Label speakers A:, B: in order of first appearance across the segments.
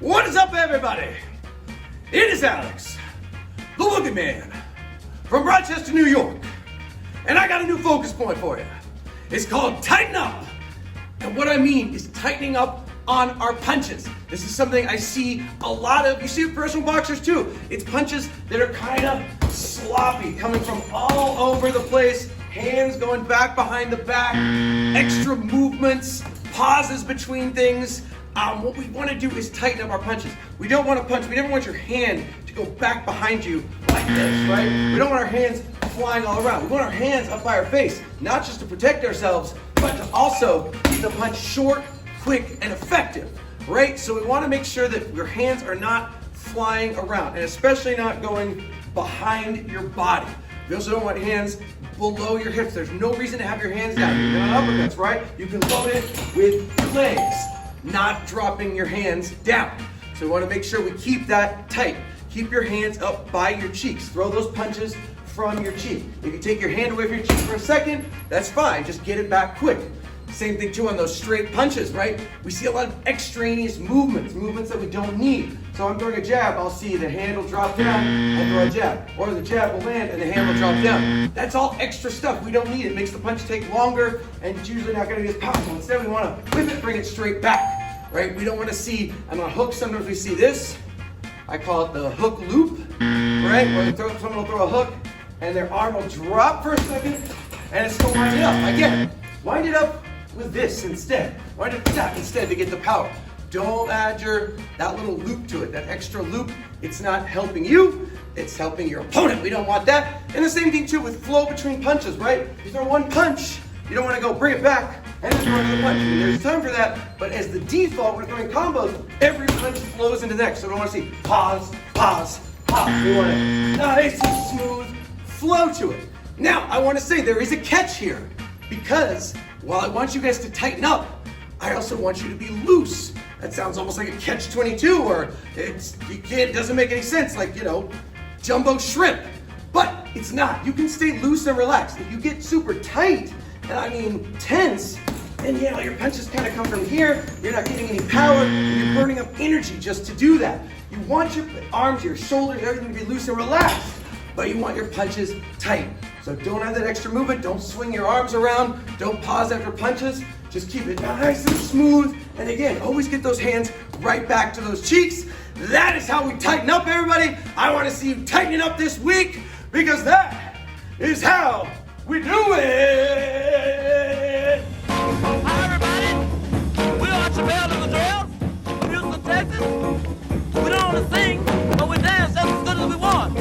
A: What is up, everybody? It is Alex, the Boogeyman, from Rochester, New York. And I got a new focus point for you. It's called Tighten Up. And what I mean is tightening up on our punches. This is something I see a lot of. You see it with professional boxers too. It's punches that are kind of sloppy, coming from all over the place. Hands going back behind the back, extra movements, pauses between things. What we want to do is tighten up our punches. We don't want to punch. We never want your hand to go back behind you like this, right? We don't want our hands flying all around. We want our hands up by our face, not just to protect ourselves, but to also keep the punch short, quick, and effective, right? So we want to make sure that your hands are not flying around, and especially not going behind your body. We also don't want hands below your hips. There's no reason to have your hands down. You're not uppercuts, right? You can load it with your legs, not dropping your hands down. So we want to make sure we keep that tight. Keep your hands up by your cheeks. Throw those punches from your cheek. If you take your hand away from your cheek for a second, that's fine. Just get it back quick. Same thing too on those straight punches, right? We see a lot of extraneous movements that we don't need. So I'm throwing a jab, I'll see the hand will drop down, I'll throw a jab. Or the jab will land and the hand will drop down. That's all extra stuff. We don't need it. It makes the punch take longer and it's usually not gonna be as powerful. Instead, we wanna whip it, bring it straight back, right? We don't wanna see, and on hooks, sometimes we see this. I call it the hook loop, right? Where someone will throw a hook and their arm will drop for a second and it's still winding up. Again, wind it up with this instead. Wind it that instead to get the power. Don't add that little loop to it, that extra loop. It's not helping you, it's helping your opponent. We don't want that. And the same thing too with flow between punches, right? You throw one punch, you don't want to go bring it back and then throw another punch. I mean, there's time for that, but as the default, when we're throwing combos, every punch flows into the next. So we don't want to see pause, pause, pause. We want it nice and smooth flow to it. Now, I want to say there is a catch here, because while I want you guys to tighten up, I also want you to be loose. That sounds almost like a catch-22, or it doesn't make any sense, like, jumbo shrimp. But it's not. You can stay loose and relaxed. If you get super tight, and I mean tense, then your punches kind of come from here. You're not getting any power, and you're burning up energy just to do that. You want your arms, your shoulders, everything to be loose and relaxed, but you want your punches tight. So don't have that extra movement. Don't swing your arms around. Don't pause after punches. Just keep it nice and smooth. And again, always get those hands right back to those cheeks. That is how we tighten up, everybody. I want to see you tightening up this week, because that is how we do it.
B: Hi, everybody. We're Archibald in the Trail from Houston, Texas. We don't only sing, but we dance just as good as we want.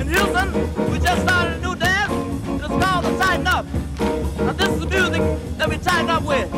B: In Houston, we just started a new dance. It's called the Tighten Up. Now, this is the music that we tighten up with.